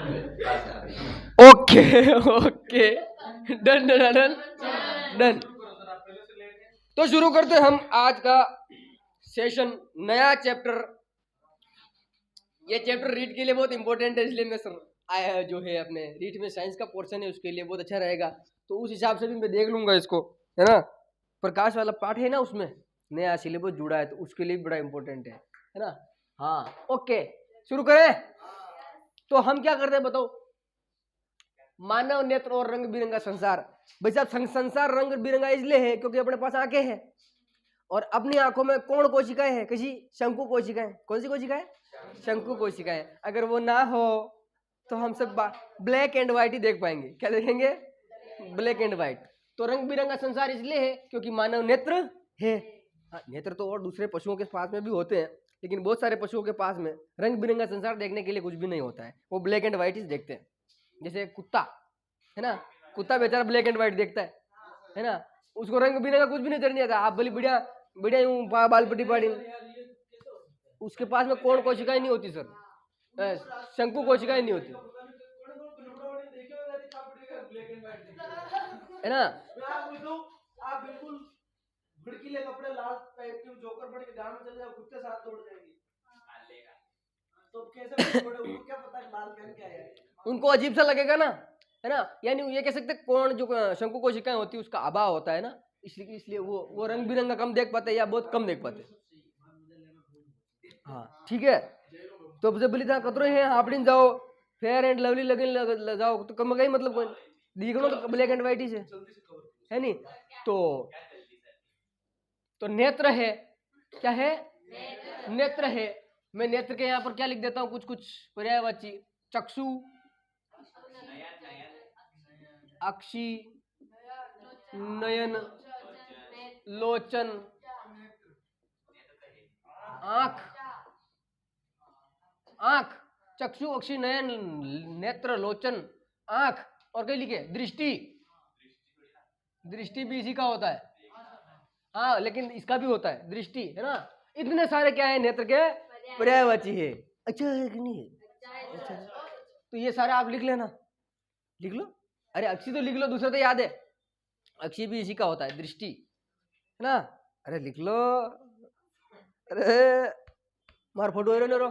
Okay okay, done done done done. तो शुरू करते हम आज का सेशन, नया चैप्टर। ये चैप्टर रीट के लिए बहुत इंपॉर्टेंट है, इसलिए मैं सर आया है जो है अपने रीट में साइंस का पोर्शन है उसके लिए बहुत अच्छा रहेगा। तो उस हिसाब से भी मैं देख लूंगा इसको, है ना। प्रकाश वाला पाठ है ना, उसमें नया सिलेबस जुड़ा है तो उसके लिए भी बड़ा इंपॉर्टेंट है ना। हाँ ओके, शुरू करें। तो हम क्या करते हैं बताओ? मानव नेत्र और रंग बिरंगा संसार। भाई साहब, संसार रंग बिरंगा इसलिए है क्योंकि अपने पास आंखें हैं और अपनी आंखों में कौन कोशिकाएं हैं? किसी शंकु कोशिकाएं। कौन सी कोशिकाएं? शंकु कोशिकाएं। अगर वो ना हो तो हम सब ब्लैक एंड व्हाइट ही देख पाएंगे। क्या देखेंगे? Black and white. तो रंग बिरंगा संसार इसलिए है क्योंकि मानव नेत्र है। हाँ, नेत्र तो और दूसरे पशुओं के पास में भी होते हैं, लेकिन बहुत सारे पशुओं के पास में रंग बिरंगा संसार देखने के लिए कुछ भी नहीं होता है, वो ब्लैक एंड व्हाइट ही देखते हैं। जैसे कुत्ता है ना, कुत्ता बेचारा ब्लैक एंड व्हाइट देखता है ना, उसको रंग बिरंगा कुछ भी नहीं करनी आता। आप बोली बढ़िया बढ़िया यूं बाल पट्टी पाड़ी, उसके पास में कौन कोशिकाएं नहीं होती सर? शंकु कोशिकाएं नहीं होती, है ना। आप बिल्कुल भड़कीले कपड़े लाल टाइप के जोकर बन के गांव में चले जाओ, कुत्ते साथ दौड़ जाएंगे। तो कैसे थोड़े उनको क्या पता लाल पहन के आया है? उनको अजीब सा लगेगा ना, है ना। यानी ये कह सकते कौन जो शंकु कोशिकाएं होती है उसका अभाव होता है ना, इसलिए वो रंग बिरंगा कम देख पाते या बहुत कम देख पाते। हाँ ठीक है। तो जब बोली था कतरो है आपड़ी जाओ फेयर एंड लवली लगन जाओ तो कम गई, मतलब कोई दिखनो तो ब्लैक एंड व्हाइट ही है नहीं। तो नेत्र है, क्या है? नेत्र है। मैं नेत्र के यहाँ पर क्या लिख देता हूँ, कुछ कुछ पर्यायवाची। चक्षु, अक्षी, नयन, लोचन, आंख। आंख, चक्षु, अक्षी, नयन, नेत्र, लोचन, आंख। और कहीं लिखे दृष्टि। दृष्टि भी इसी का होता है। हाँ लेकिन इसका भी होता है दृष्टि, है ना। इतने सारे क्या है नेत्र के पर्यायवाची है। अच्छा है कि नहीं है? अच्छा है। तो ये सारे आप लिख लेना, लिख लो। अरे अक्षी तो लिख लो, दूसरा तो याद है। अक्षी भी इसी का होता है, दृष्टि, है ना। अरे लिख लो। अरे मार photo arrow narrow,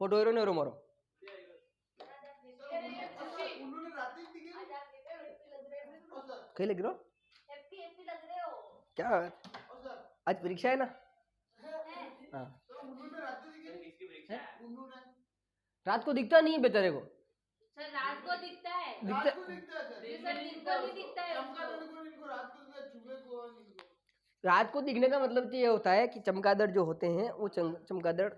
photo arrow narrow मारो। कहीं लिख रहे हो क्या? आज परीक्षा है ना। हाँ रात को दिखता नहीं है बेचारे को। सर रात को दिखता है, दिखता सर दिन को नहीं दिखता है उसको। रात को दिखने का मतलब तो ये होता है कि चमगादड़ जो होते हैं वो चमगादड़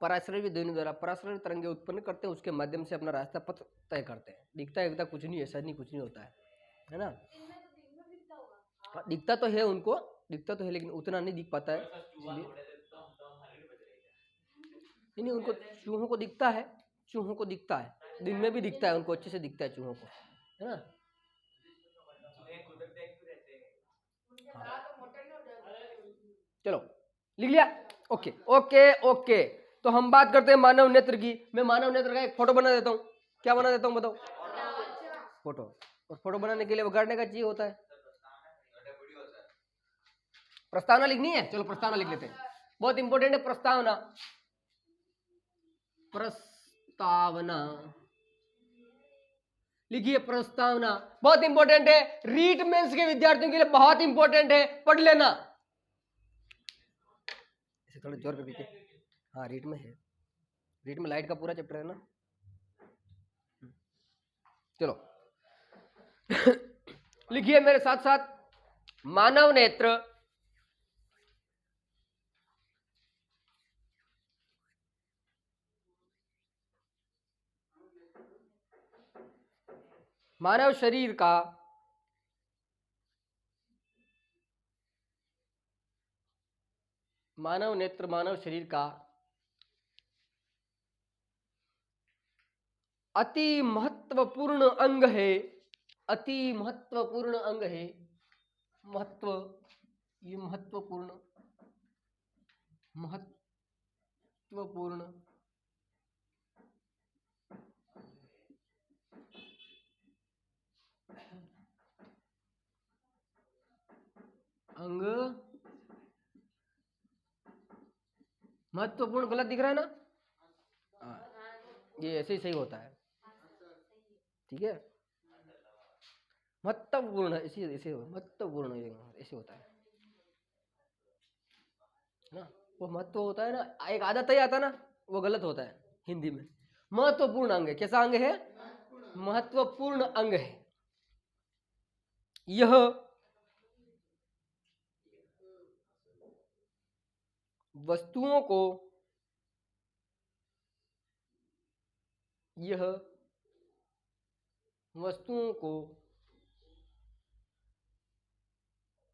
पराश्रवी ध्वनि द्वारा पराश्रवी तरंगे उत्पन्न करते हैं, उसके माध्यम से अपना रास्ता पथ तय करते हैं। दिखता है कुछ नहीं, ऐसा नहीं, कुछ नहीं होता है ना। दिखता तो है उनको, दिखता तो है लेकिन उतना नहीं दिख पाता है, इसलिए नहीं उनको चूहों को दिखता है, चूहों को दिखता है, दिन में भी दिखता है उनको, अच्छे से दिखता है चूहों को, है ना। चलो लिख लिया। Okay okay okay. तो हम बात करते हैं मानव नेत्र की। मैं मानव नेत्र का एक फोटो बना देता हूँ। क्या बना देता हूँ बताओ? फोटो। और फोटो बनाने के लिए बिगाड़ने का चाहिए होता है, प्रस्तावना लिखनी है। चलो प्रस्तावना लिख लेते हैं, बहुत इंपॉर्टेंट है प्रस्तावना। प्रस्तावना लिखिए। प्रस्तावना बहुत इंपॉर्टेंट है, रीट मेंस के विद्यार्थियों के लिए बहुत इंपॉर्टेंट है, पढ़ लेना। इसे थोड़ा जोर करके, हाँ रीट में है, रीट में लाइट का पूरा चैप्टर है ना। चलो लिखिए मेरे साथ साथ। मानव नेत्र मानव शरीर का मानव नेत्र मानव शरीर का अति महत्वपूर्ण अंग है। अति महत्वपूर्ण अंग है। महत्व, ये महत्वपूर्ण, महत्वपूर्ण महत्वपूर्ण गलत दिख रहा है ना? हाँ, ये ऐसे ही सही होता है, ठीक है। महत्वपूर्ण ऐसे ऐसे महत्वपूर्ण ऐसे होता है ना। वो महत्व होता है ना, एक आदत ही आता ना, वो गलत होता है हिंदी में। महत्वपूर्ण अंग है, कैसा अंग है? महत्वपूर्ण अंग है। यह वस्तुओं को यह वस्तुओं को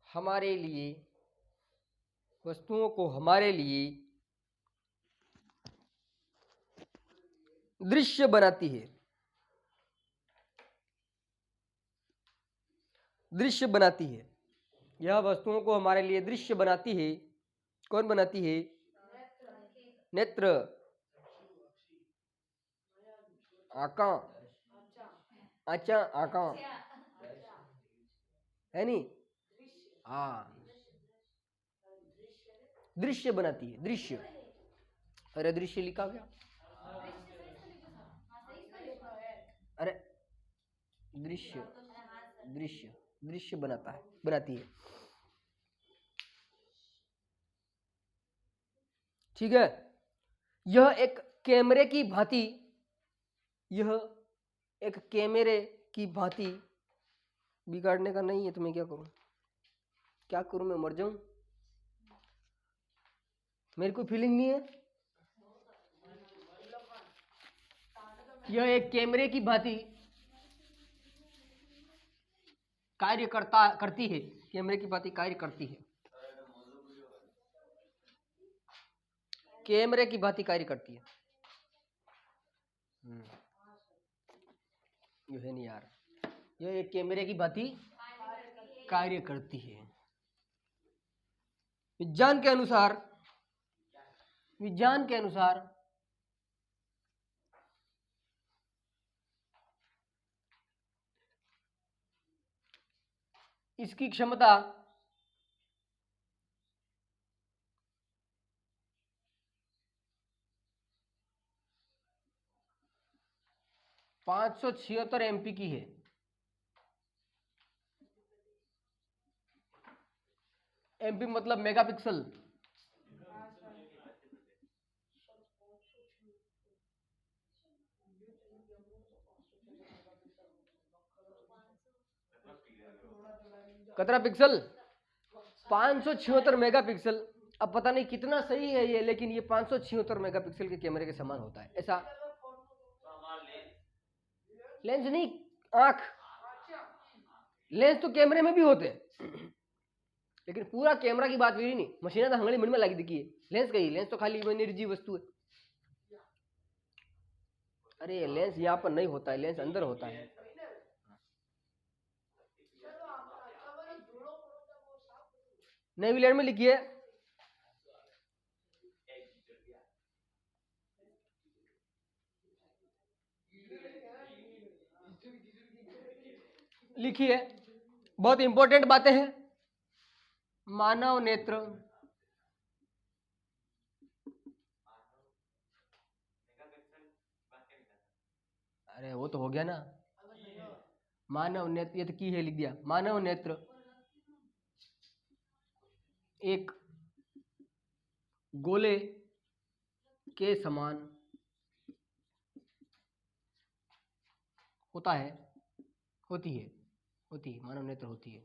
हमारे लिए वस्तुओं को हमारे लिए दृश्य बनाती है, दृश्य बनाती है। यह वस्तुओं को हमारे लिए दृश्य बनाती है। कौन बनाती है? नेत्र, आँखा, आँचा, आँखा है नहीं? हाँ, दृश्य बनाती है, दृश्य। अरे दृश्य लिखा गया, अरे दृश्य दृश्य दृश्य बनाता है, बनाती है, ठीक है। यह एक कैमरे की भांति, यह एक कैमरे की भांति, बिगाड़ने का नहीं है तो मैं क्या करूं? क्या करूं? मैं मर जाऊं? मेरे को फीलिंग नहीं है। यह एक कैमरे की भांति कार्य करती है, कैमरे की भांति कार्य करती है, कैमरे की भांति कार्य करती है। यह है नहीं यार, यह एक कैमरे की भांति कार्य करती है। विज्ञान के अनुसार इसकी क्षमता 576 MP की है। MP मतलब मेगापिक्सल। कितना पिक्सल? 576 मेगापिक्सल। अब पता नहीं कितना सही है ये, लेकिन ये 576 मेगापिक्सल के कैमरे के समान होता है। ऐसा लेंस नहीं, आंख। लेंस तो कैमरे में भी होते हैं, लेकिन पूरा कैमरा की बात हुई नहीं। मशीन तो हंगड़ी मन में लगी दिखी है, लेंस कही, लेंस तो खाली निर्जीव वस्तु है। अरे लेंस यहाँ पर नहीं होता है, लेंस अंदर होता है। न्यूजीलैंड में लिखी है, लिखी है, बहुत इंपॉर्टेंट बातें हैं। मानव नेत्र अरे वो तो हो गया ना। मानव नेत्र, ये तो की है लिख दिया। मानव नेत्र एक गोले के समान होता है, होती है, मानव नेत्र होती है,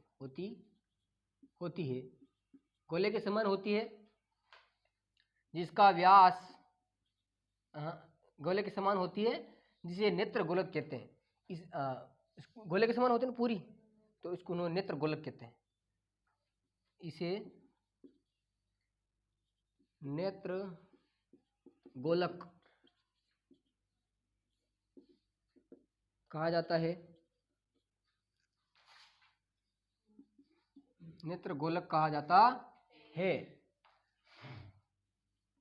गोले के समान होती है, जिसका व्यास गोले के समान होती है, जिसे नेत्र गोलक कहते हैं। इस गोले के समान होते हैं ना पूरी, तो इसको उन्होंने नेत्र गोलक कहते हैं। इसे नेत्र गोलक कहा जाता है। नेत्र गोलक कहा जाता है।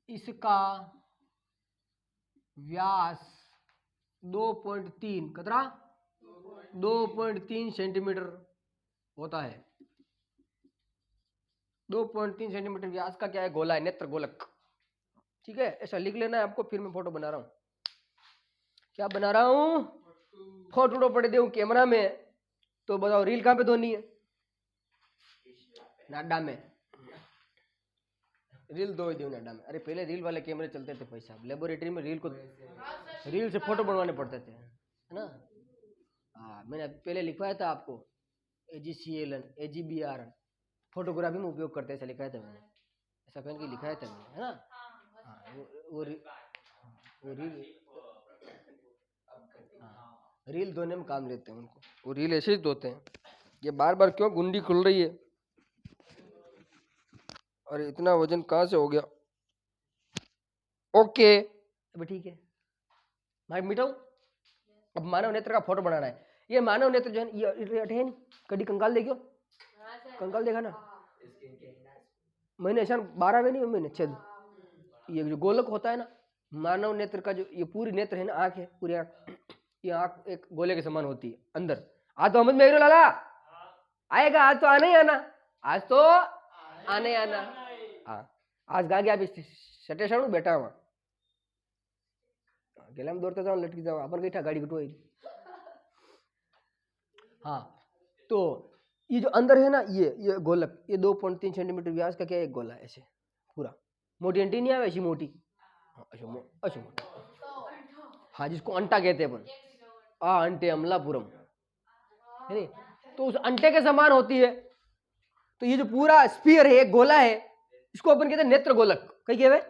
इसका व्यास 2.3 कितना? 2.3 सेंटीमीटर होता है। 2.3 सेंटीमीटर व्यास का क्या है? गोला है, नेत्र गोलक। ठीक है, ऐसा लिख लेना है आपको, फिर मैं फोटो बना रहा हूँ। क्या बना रहा हूँ? फोटो पड़े दे कैमरा में, तो बताओ रील कहाँ पे धोनी है? नाडा में रील दो ही नाडा में। अरे पहले रील वाले कैमरे चलते थे भाई साहब, लेबोरेटरी में रील से फोटो बनवाने पड़ते थे, है ना। हाँ, मैंने पहले लिखवाया था आपको, AGCLN AGBR फोटोग्राफी में उपयोग करते, ऐसा लिखाया था मैंने, ऐसा करके लिखाया था मैंने, है ना। हाँ, वो रील, हाँ, रील धोने में काम लेते हैं उनको, वो रील ऐसे ही धोते हैं। ये बार बार क्यों गुंडी खुल रही है? अरे इतना वजन कहाँ से हो गया? ओके, अब ठीक है, माइक मिटाऊं। अब मानव नेत्र का फोटो बनाना है। ये मानव नेत्र जो है ये है नहीं, कड़ी कंकाल देखियो, कंकाल देखा ना मैंने, ऐसा 12 में नहीं मैंने छेद, ये जो गोलक होता है ना मानव नेत्र का, जो ये पूरी नेत्र है ना, आंख है पूरी आंख, ये आंख एक गोले के समान होती है अंदर। आज तो समझ में लाला आएगा, आज तो आना ही आना, आज तो आने आना। हाँ, आज गा गया सटे शाणू बैठा वहां गेला में दौड़ते जाओ, लटकी जाओ, अपन बैठा गाड़ी घटवाई। हाँ, तो ये जो अंदर है ना, ये गोलक, ये 2.3 सेंटीमीटर व्यास का क्या एक गोला है, ऐसे पूरा, मोटी अंटी नहीं आवे, ऐसी मोटी, ऐसी मोटी। हाँ, जिसको अंटा कहते हैं अपन, अंटे अमलापुरम, है नहीं, तो उस अंटे के समान होती है। तो ये जो पूरा स्फीयर है, एक गोला है, इसको अपन कहते हैं नेत्र गोलक। कही कहे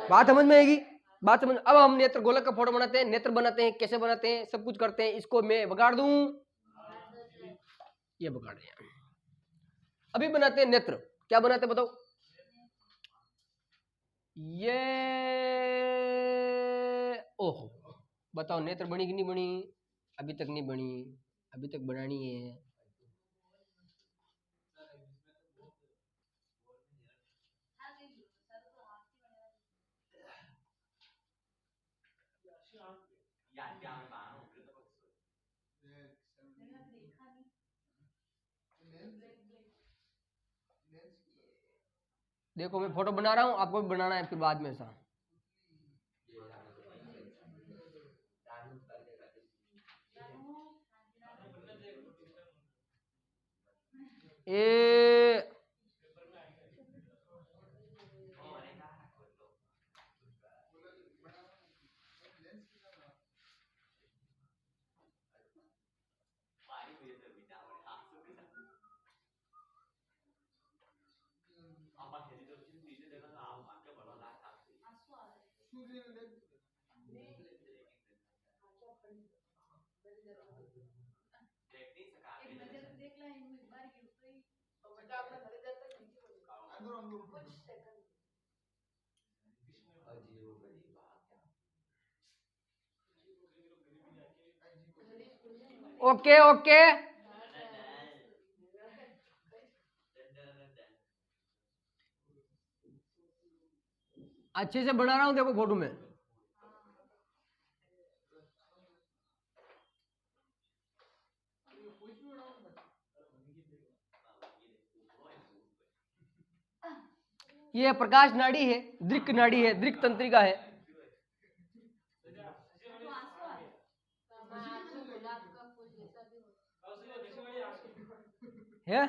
बात समझ में आएगी? बात समझ। अब हम नेत्र गोलक का फोटो बनाते हैं, नेत्र बनाते हैं, कैसे बनाते हैं, सब कुछ करते हैं। इसको मैं बगाड़ दूं, ये बगाड़ दिया। अभी बनाते हैं नेत्र। क्या बनाते हैं बताओ? ये ओहो, बताओ नेत्र बनी कि नहीं बनी? अभी तक नहीं बनी, अभी तक बनानी है। देखो मैं फोटो बना रहा हूँ, आपको भी बनाना है फिर बाद में ऐसा। ए ओके ओके, अच्छे से बना रहा हूँ, देखो फोटो में। ये प्रकाश नाड़ी है, दृक नाड़ी है, दृक तंत्रिका है। है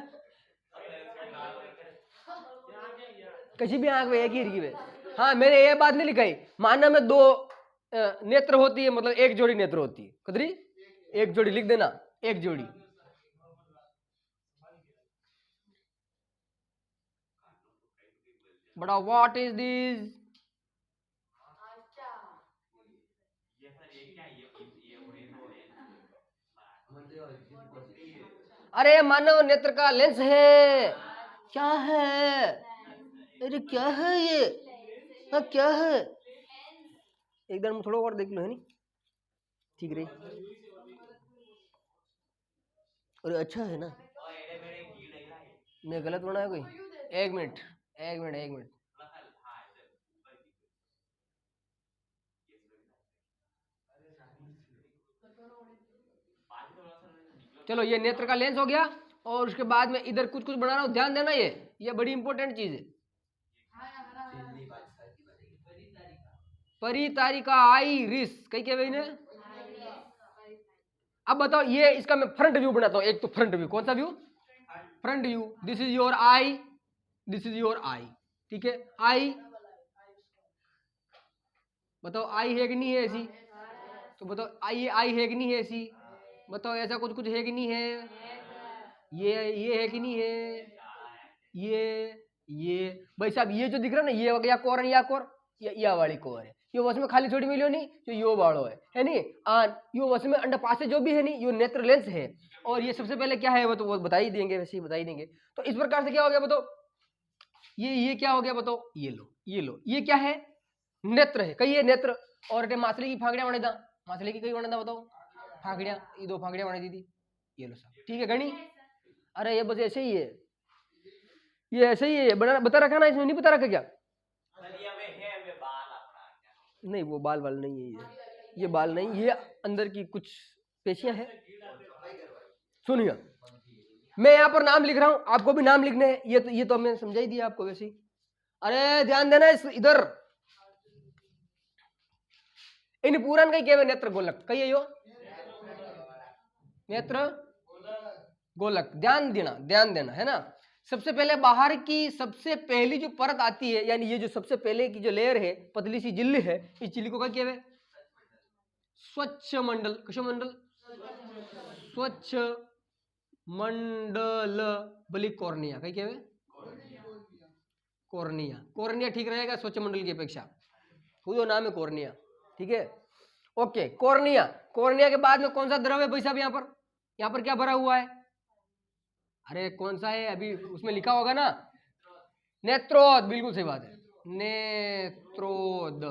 किसी भी आंख में एक ही रिगी है। हाँ, मैंने ये बात नहीं लिखाई, मानव में 2 नेत्र होती है, मतलब एक जोड़ी नेत्र होती है। कदरी एक जोड़ी लिख देना, एक जोड़ी। बड़ा व्हाट इज दिस? अरे मानव नेत्र का लेंस है। क्या है? अरे क्या है ये? हाँ क्या है? एक बार थोड़ा और देख लो, है नहीं ठीक रही। अरे अच्छा है ना, मैं गलत बनाया कोई? एक मिनट एक मिनट एक मिनट, चलो ये नेत्र का लेंस हो गया। और उसके बाद में इधर कुछ कुछ बना रहा हूँ, ध्यान देना, ये बड़ी इंपॉर्टेंट चीज है। परितारिका आइरिस कही क्या भाई ने। अब बताओ ये इसका मैं फ्रंट व्यू बनाता हूं। एक तो फ्रंट व्यू, कौन सा view? Front view. This is your eye, this is your eye, ठीक है। आई बताओ आई है कि नहीं है ऐसी? तो बताओ आई, आई है कि नहीं है ऐसी? बताओ ऐसा कुछ कुछ है कि नहीं है? ये है कि नहीं है? ये भाई साहब ये जो दिख रहा है ना, ये हो गया कोर, या कोर या वाली कोर है। यो वस में खाली छोड़ी मिलियो नहीं, जो यो बाड़ो है नहीं। आन यो वस में अंडा पासे जो भी है नहीं, यो नेत्र लेंस है। और ये सबसे पहले क्या है वो तो वो बता ही देंगे, वैसे ही बता ही देंगे। तो इस प्रकार से क्या हो गया बताओ, ये क्या हो गया बताओ, ये लो ये क्या है? नेत्र है। कही है नेत्र। और माछली की फांकड़ियां बने था, माछली की कई बने था बताओ? फांकड़ियां, ये 2 फांकड़ियां बनी थी। ये लो साहब, ठीक है गणी। अरे ये बस ऐसे ही है, ये ऐसे ही है, बना बता रखा ना, इसमें नहीं बता रखा क्या? नहीं वो बाल वाल नहीं है, ये बाल नहीं, ये अंदर की कुछ पेशियां हैं। सुनिए मैं यहाँ पर नाम लिख रहा हूं, आपको भी नाम लिखने हैं। ये तो मैं समझा ही दिया आपको वैसे ही। अरे ध्यान देना इधर। इन पूरन कई केवल नेत्र गोलक कही है यो, नेत्र गोलक। ध्यान देना है ना। सबसे पहले बाहर की सबसे पहली जो परत आती है, यानी ये जो सबसे पहले की जो लेयर है, पतली सी झिल्ली है, इस झिल्ली को क्या कहते हैं? स्वच्छ मंडल। कशो मंडल? स्वच्छ मंडल बली कॉर्निया कही कहते हैं? कॉर्निया। कॉर्निया ठीक रहेगा स्वच्छ मंडल की अपेक्षा, खुद नाम है कॉर्निया, ठीक है। Okay cornea. कॉर्निया के बाद में कौन सा द्रव है भाई साहब? यहाँ पर क्या भरा हुआ है? अरे कौन सा है? अभी उसमें लिखा होगा ना, नेत्रोद। बिल्कुल सही बात है, नेत्रोद।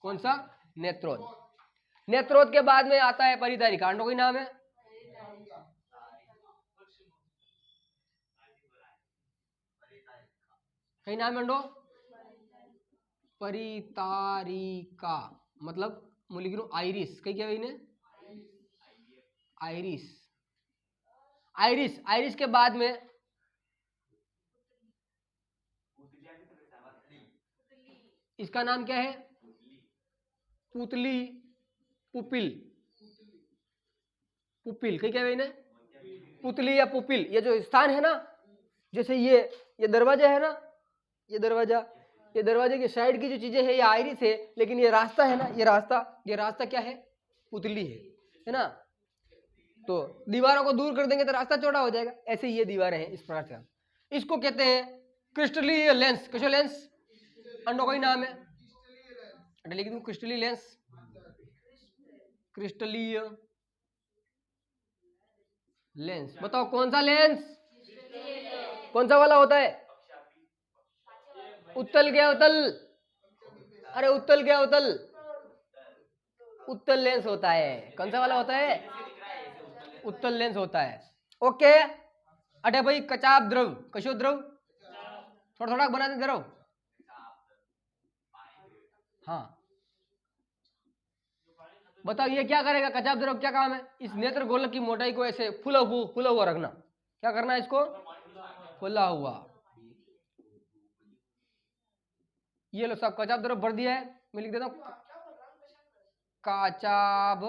कौन सा? नेत्रोद। नेत्रोद के बाद में आता है परितारिका। अंडो कोई नाम है? कहीं नाम है अंडो? परितारिका मतलब मैं लिख रहा हूं आइरिस। कहीं क्या भाई ने? आइरिस। आइरिस, आइरिस के बाद में इसका नाम क्या है? पुतली, पुपिल। पुपिल कहीं क्या भाई ने? पुतली या पुपिल। ये जो स्थान है ना, जैसे ये दरवाजा है ना, ये दरवाजे की साइड की जो चीजें है ये आइरिस है, लेकिन ये रास्ता है ना, ये रास्ता क्या है? पुतली है ना। तो दीवारों को दूर कर देंगे तो रास्ता चौड़ा हो जाएगा। ऐसे ही ये दीवारें हैं इस प्रकार से। इसको कहते हैं क्रिस्टलीय लेंस। किसो लेंस? अंडो कोई नाम है? लिख दूं क्रिस्टलीय लेंस। क्रिस्टलीय लेंस। बताओ कौन सा लेंस? कौन सा वाला होता है? उत्तल क्या उत्तल? अरे उत्तल क्या उत्तल? उत्तल लेंस होता है। कौन सा वाला होता है? उत्तल लेंस होता है। ओके। अरे भाई कचाप द्रव। कशो द्रव? थोड़ा थोड़ा बना दे द्रव। हाँ बताओ ये क्या करेगा? कचाप द्रव क्या काम है? इस नेत्र गोलक की मोटाई को ऐसे फुला हुआ रखना। क्या करना है इसको? फुला हुआ। ये लो सब कचाप द्रव भर दिया है। मैं लिख देता हूं काचाब,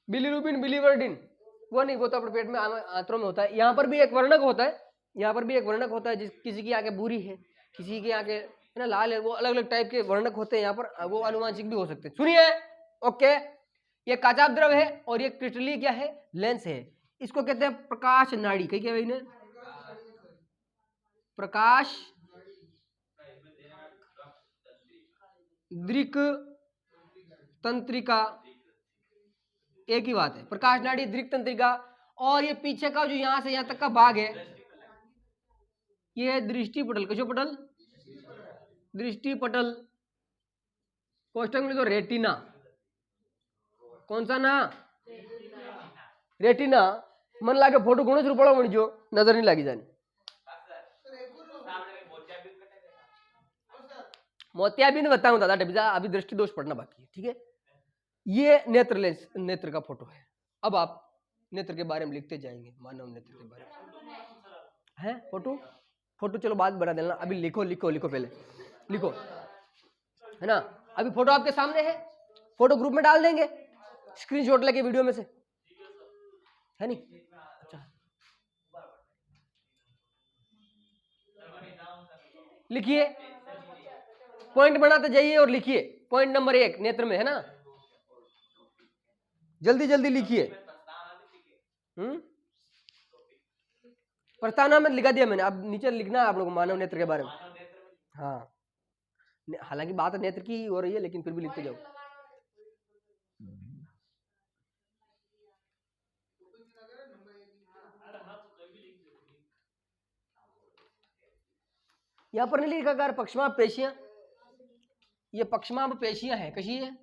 बिलीरुबिन, बिलीवर्डिन। वो नहीं, वो तो अपने पेट में आंतरों में होता है। यहाँ पर भी एक वर्णक होता है, यहाँ पर भी एक वर्णक होता है। जिस किसी की आंखें बुरी है, किसी की आंखें है ना लाल है, वो अलग अलग टाइप के वर्णक होते हैं यहाँ पर। वो अनुवांशिक भी हो सकते हैं। सुनिए ओके, ये काचाप द्रव है और ये क्रिस्टलीय क्या है? लेंस है। इसको कहते हैं प्रकाश नाड़ी। कही क्या भाई? प्रकाश दृक तंत्रिका, एक ही बात है। प्रकाश नाड़ी, दृक तंत्रिका। और ये पीछे का जो यहां से यहां तक का भाग है, ये है दृष्टि पटल। किसो पटल? दृष्टि पटल। कोष्टक में तो रेटिना। कौन सा ना? रेटिना। मन लागे फोटो गुण रुपड़ा बन जो नजर नहीं लगी जानी। मोतियाबिंद बताऊं दादा, अभी दृष्टि दोष पढ़ना बाकी है, ठीक है। ये नेत्र लेंस, नेत्र का फोटो है। अब आप नेत्र के बारे में लिखते जाएंगे, मानव नेत्र के बारे में है। फोटो चलो बाद बना देना, अभी लिखो पहले। लिखो, है ना। अभी फोटो आपके सामने है, फोटो ग्रुप में डाल देंगे स्क्रीनशॉट लेके वीडियो में से, है नहीं। अच्छा, लिखिए, पॉइंट बनाते जाइए और लिखिए। पॉइंट नंबर 1 नेत्र में, है ना, जल्दी जल्दी लिखिए। प्रस्तावना में लिखा दिया मैंने, अब नीचे लिखना है आप लोगों को मानव नेत्र के बारे में। हाँ, हालांकि बात नेत्र की हो रही है, लेकिन फिर भी लिखते जाओ। यहाँ पर नहीं लिखा कर पक्षमाप पेशियां, ये पक्षमाप पेशियां हैं, कशी है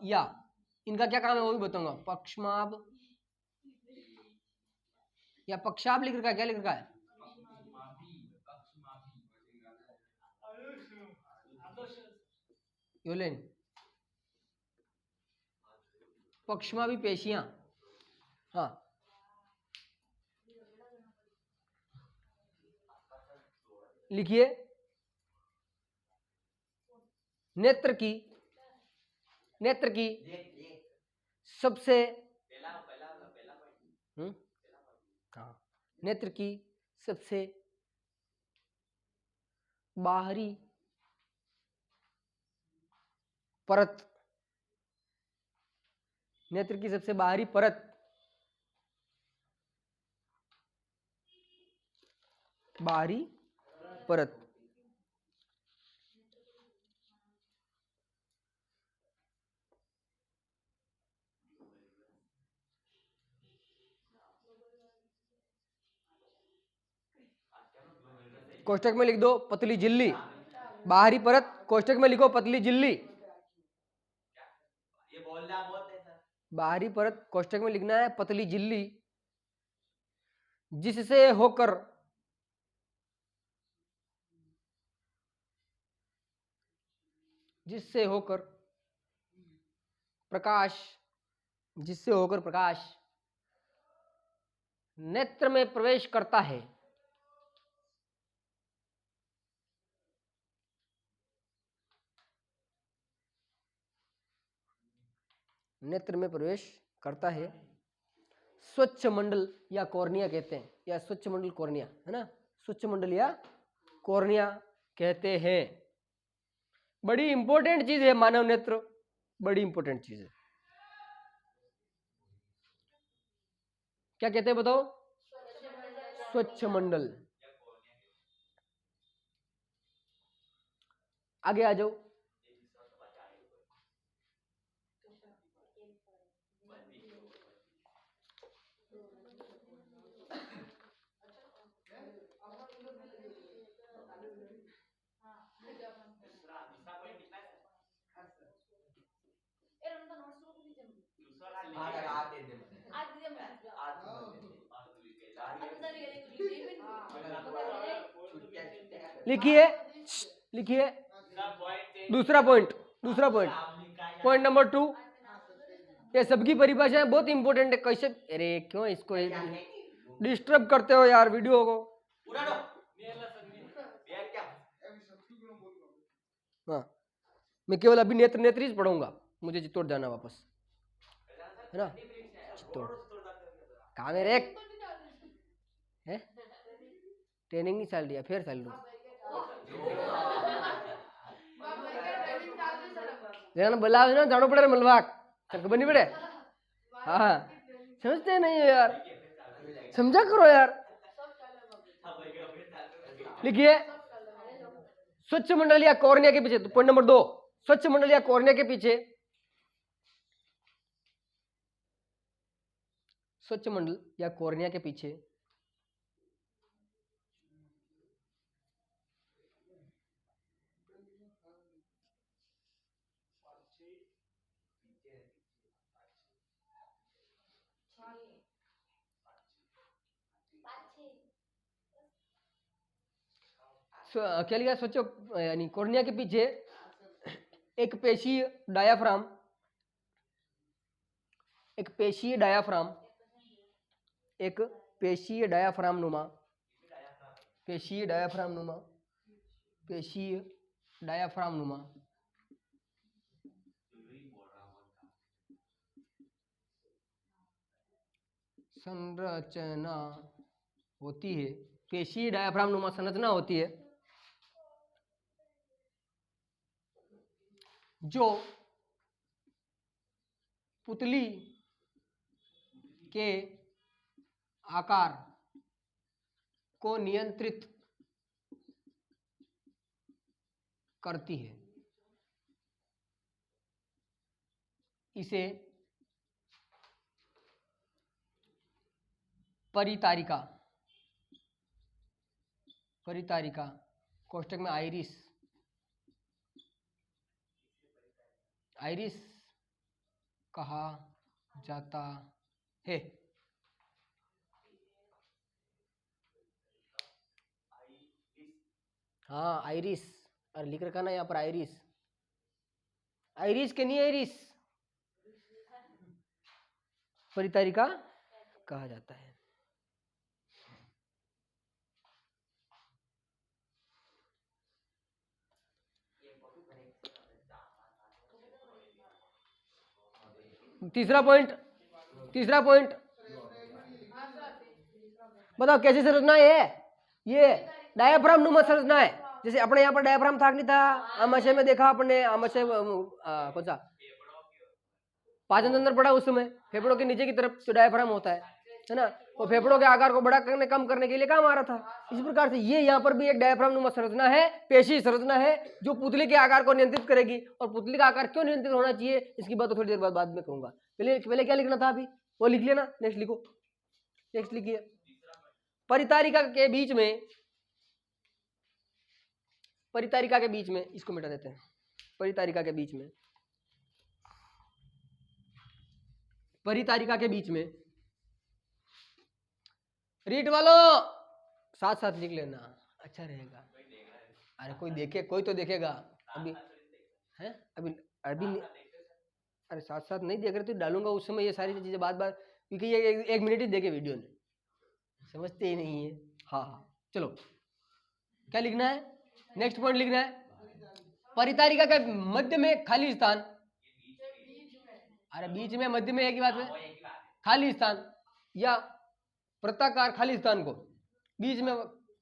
या इनका क्या काम है वो भी बताऊंगा। पक्षमाप या पक्षाप लिख रखा है, क्या लिख रखा है? योलेन, पक्षमापी पेशियां, हाँ। लिखिए, नेत्र की सबसे हाँ, नेत्र की सबसे बाहरी परत, नेत्र की सबसे बाहरी परत कोष्टक में लिख दो पतली झिल्ली, बाहरी परत कोष्टक में लिखो पतली झिल्ली, बाहरी परत कोष्टक में लिखना है पतली झिल्ली, जिससे होकर प्रकाश नेत्र में प्रवेश करता है। नेत्र में प्रवेश करता है, स्वच्छ मंडल या कॉर्निया कहते हैं, या स्वच्छ मंडल कॉर्निया, है ना, स्वच्छ मंडल या कॉर्निया कहते हैं। बड़ी इंपॉर्टेंट चीज है मानव नेत्र, बड़ी इंपॉर्टेंट चीज है। क्या कहते हैं बताओ? स्वच्छ मंडल। आगे आ जाओ। लिखिए, लिखिए दूसरा पॉइंट, पॉइंट नंबर 2, ये सबकी परिभाषाएं बहुत इंपॉर्टेंट है। कैसे, अरे क्यों इसको डिस्टर्ब करते हो यार वीडियो को। हाँ, मैं केवल अभी नेत्री पढ़ूंगा, मुझे चित्तौड़ जाना वापस, है ना। चित्तौड़ कहाँ मेरे है, ट्रेनिंग नहीं चल रही है, फिर चल रही बोला ना, जानो पड़े मलवाक खबर नहीं पड़े। हाँ, समझते नहीं हो यार, समझा करो यार। लिखिए, स्वच्छ मंडल या कॉर्निया के पीछे, तो पॉइंट नंबर 2, स्वच्छ मंडल या कॉर्निया के पीछे, स्वच्छ मंडल या कॉर्निया के पीछे क्या लिखा? स्वच्छ यानी कॉर्निया के पीछे एक पेशीय डायाफ्राम, एक पेशीय डायाफ्राम नुमा डायाफ्राम नुमा संरचना होती है, पेशी डायाफ्राम नुमा संरचना होती है जो पुतली के आकार को नियंत्रित करती है। इसे परितारिका कोष्टक में आइरिस कहा जाता है। हाँ आइरिस, और लिख रखा ना यहाँ पर आइरिस के नहीं, आइरिस परितारिका कहा जाता है। तीसरा पॉइंट बताओ कैसी संरचना है ये? डायाफ्राम नुमा संरचना है। जैसे अपने यहाँ पर डायाफ्राम था नहीं था, आमाशय में देखा अपने, आमाशय कौन सा पाचन तंत्र पड़ा उस समय, फेफड़ों के नीचे की तरफ जो डायाफ्राम होता है ना, वो फेफड़ों के आकार को बड़ा करने कम करने के लिए काम आ रहा था। इसी प्रकार से ये यहाँ पर भी एक डायाफ्राम नुमा संरचना है, पेशी संरचना है जो पुतली के आकार को नियंत्रित करेगी। और पुतली का आकार क्यों नियंत्रित होना चाहिए इसकी बात तो थोड़ी देर बाद में कहूंगा। पहले क्या लिखना था अभी वो लिख लिया ना, नेक्स्ट लिखो। नेक्स्ट लिखिए, परितारिका के बीच में इसको मिटा देते हैं। परितारिका के बीच में रीड वालों साथ साथ लिख लेना, अच्छा रहेगा। अरे कोई तो देखेगा अभी है, अभी अरे साथ साथ नहीं देख रहे तो डालूंगा उस समय ये सारी चीजें बार, क्योंकि ये 1 मिनट ही देखे वीडियो ने, समझते ही नहीं है। हाँ चलो क्या लिखना है, नेक्स्ट पॉइंट लिखना है। परितारिका के मध्य में खाली स्थान, अरे बीच में मध्य में एक ही बात है, खाली स्थान या वृत्ताकार खाली स्थान को बीच में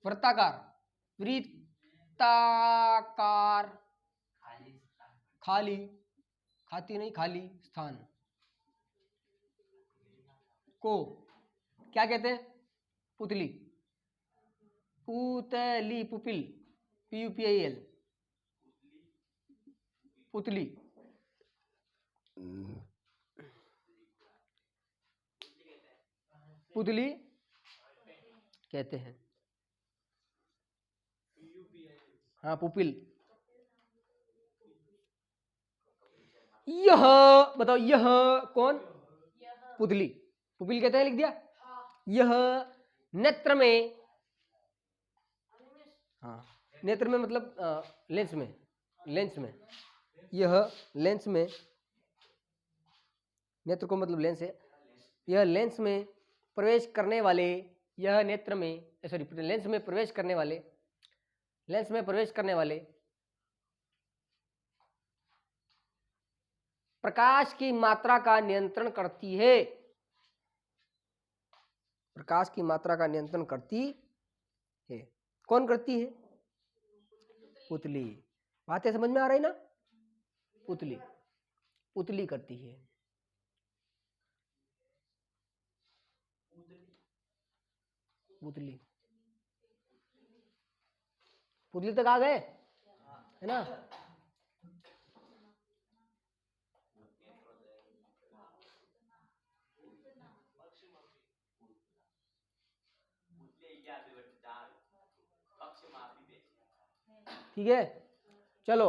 वृत्ताकार खाली स्थान को क्या कहते हैं? पुतली, पुपिल, PUPIL, पुतली। पुतली कहते हैं। हाँ पुपिल। यह बताओ, यह कौन? पुतली, पुपिल कहते हैं, लिख दिया। यह नेत्र में, हाँ नेत्र में मतलब लेंस में यह लेंस में, नेत्र को मतलब लेंस है। यह लेंस में प्रवेश करने वाले, यह नेत्र में सॉरी लेंस में प्रवेश करने वाले प्रकाश की मात्रा का नियंत्रण करती है। प्रकाश की मात्रा का नियंत्रण करती है। कौन करती है? पुतली। बातें समझ में आ रही ना? पुतली करती है। पुतली तक आ गए है ना? ठीक है चलो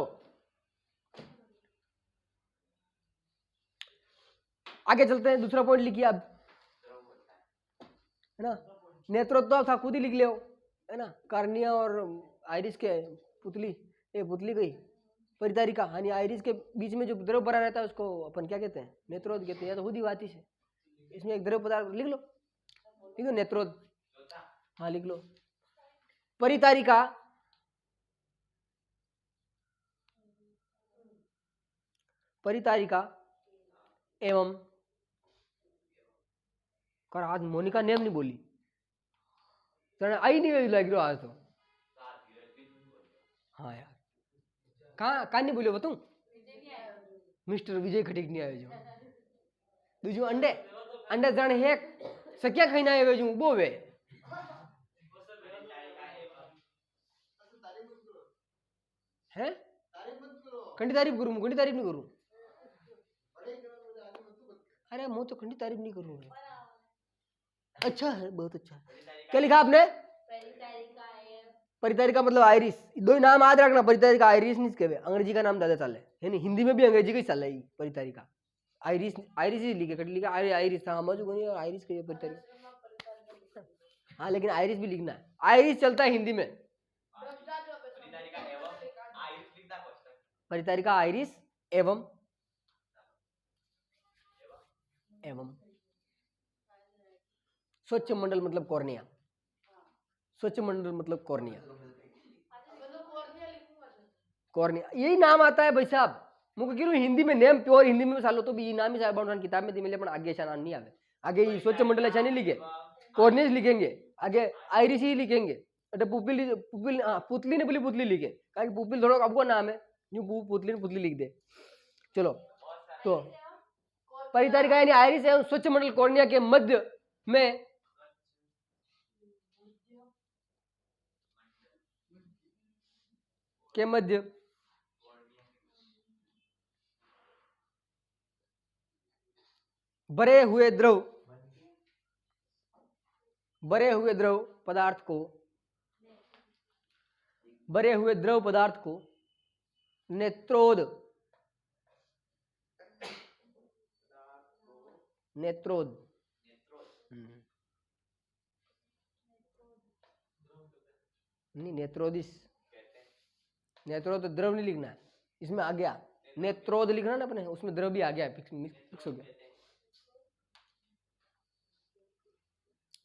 आगे चलते हैं। दूसरा पॉइंट लिखिए अब, है ना? नेत्रोद्भव था, खुद ही लिख ले है ना? कार्निया और आइरिस के पुतली गई परितारिका, यानी आइरिस के बीच में जो द्रव भरा रहता है उसको अपन क्या कहते हैं? नेत्रोद कहते हैं, या तो खुद ही बात है। इसमें एक द्रव पदार्थ लिख लो, ठीक है, नेत्रोद। हाँ लिख लो। परितारिका परितारिका एवं कर आज मोनिका नेम नहीं बोली तने आई नहीं लग रहा आज तो। हाँ यार कहाँ नहीं बोले बताऊं मिस्टर विजय खटीक नहीं आयो जो दूजू अंडे अंडे जाने है सक्या खाई ना आयो जो वो वे हैं खंडी तारीफ करूं खंडी तारीफ नहीं करूं अरे मैं तो खंडी तारीफ नहीं करूं अच्छा है बहुत अच्छा है क्या लिखा आपने परितारिका है परितारिका मतलब आयरिस दो ही नाम याद रखना परितारिका आयरिस नहीं कहवे अंग्रेजी का नाम ज्यादा चल है नहीं हिंदी में भी अंग्रेजी का ही चल है परितारिका आयरिस आयरिस ही लिखे कट लिखा आयरिस था समझ को नहीं और आयरिस कहिए परितारिका हाँ लेकिन आयरिस भी लिखना है आयरिस चलता है हिंदी में परितारिका आयरिस एवं एवं स्वच्छ मंडल मतलब कॉर्निया स्वच्छ मंडल मतलब कॉर्निया कॉर्निया यही नाम आता है भाई साहब मुझे क्यों हिंदी में नेम प्योर हिंदी में सालो तो भी ये नाम ही साहब बन किताब में मिले पर आगे ऐसा नाम नहीं आवे आगे ये स्वच्छ मंडल ऐसा नहीं लिखे कॉर्नियस लिखेंगे आगे आयरिस ही लिखेंगे अरे पुपिल पुपिल हाँ पुतली ने बोली पुतली लिखे क्या पुपिल थोड़ा आपको नाम है यूं पुतली ने पुतली लिख दे चलो तो परितारिका यानी आयरिस एवं स्वच्छ मंडल कॉर्निया के मध्य में भरे हुए द्रव पदार्थ को नेत्रोद नहीं नेत्रोदिस नेत्रोद द्रव नहीं लिखना है इसमें आ गया नेत्रोद लिखना ना अपने उसमें द्रव भी आ गया फिक्स हो गया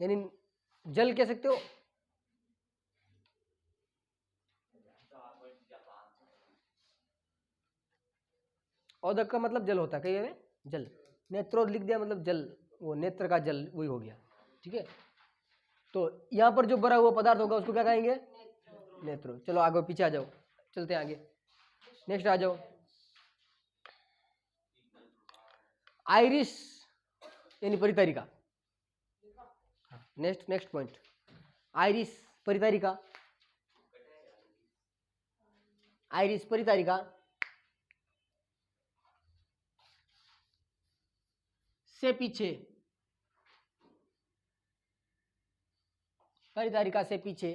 यानी जल कह सकते हो औदक का मतलब जल होता है कहीं जल नेत्रोद लिख दिया मतलब जल वो नेत्र का जल वही हो गया ठीक है तो यहाँ पर जो भरा हुआ पदार्थ होगा उसको क्या कहेंगे नेत्रो चलो आगे पीछे आ जाओ चलते हैं आगे नेक्स्ट आ जाओ आयरिस यानी परितारिका नेक्स्ट पॉइंट आयरिस परितारिका से पीछे परितारिका से पीछे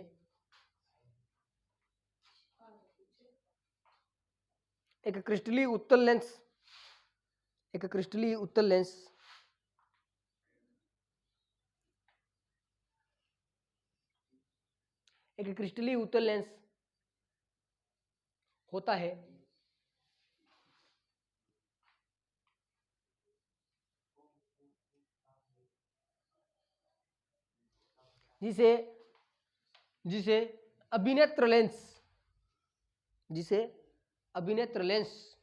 एक क्रिस्टली उत्तल लेंस होता है जिसे अभिनेत्र लेंस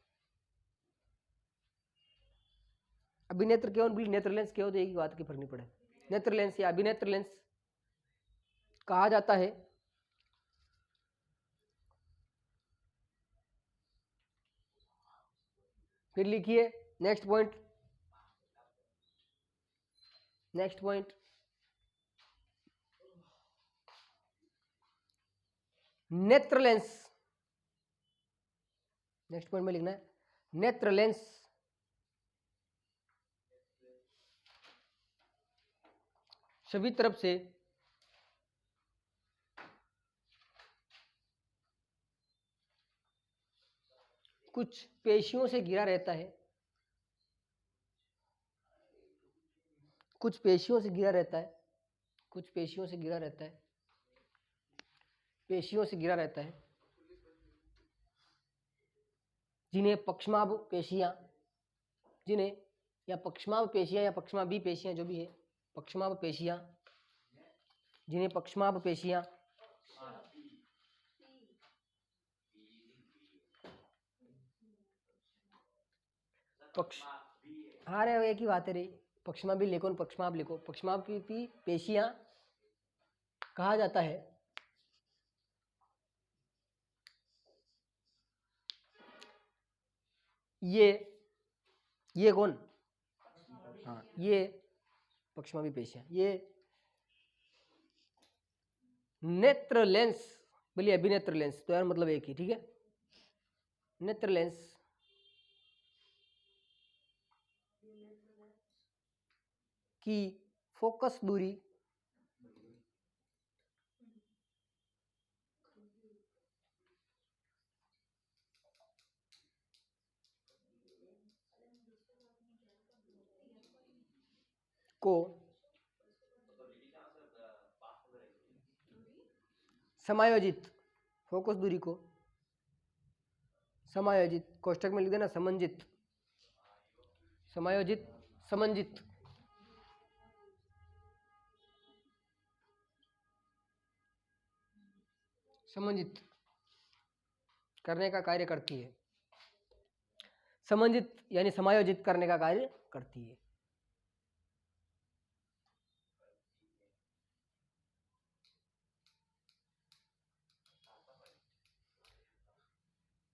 अभिनेत्र केवल भी नेत्र लेंस केवल एक ही बात की फर्क नहीं पड़े नेत्र लेंस या अभिनेत्र लेंस कहा जाता है फिर लिखिए नेक्स्ट पॉइंट नेत्र लेंस नेक्स्ट पॉइंट में लिखना है नेत्र लेंस सभी तरफ से कुछ पेशियों से घिरा रहता है पेशियों से घिरा रहता है जिन्हें पक्षमाभ पेशियां या पक्षमाभी पेशियां जो भी है पक्षमाभ पेशियां जिन्हें पक्षमाभ पेशियां पक्ष अरे एक ही बात है रे, पक्षमा भी लिखो पक्षमाप लिखो, पक्षमाप की पेशियां कहा जाता है ये कौन, हाँ ये पक्षमा भी पेशियां, ये नेत्र लेंस, बोलिए अभिनेत्र लेंस, तो यार मतलब एक ही, ठीक है। नेत्र लेंस की फोकस दूरी को समायोजित, फोकस दूरी को समायोजित, कोष्टक में लिख देना समंजित, समायोजित समंजित समंजित करने का कार्य करती है, समंजित यानी समायोजित करने का कार्य करती है।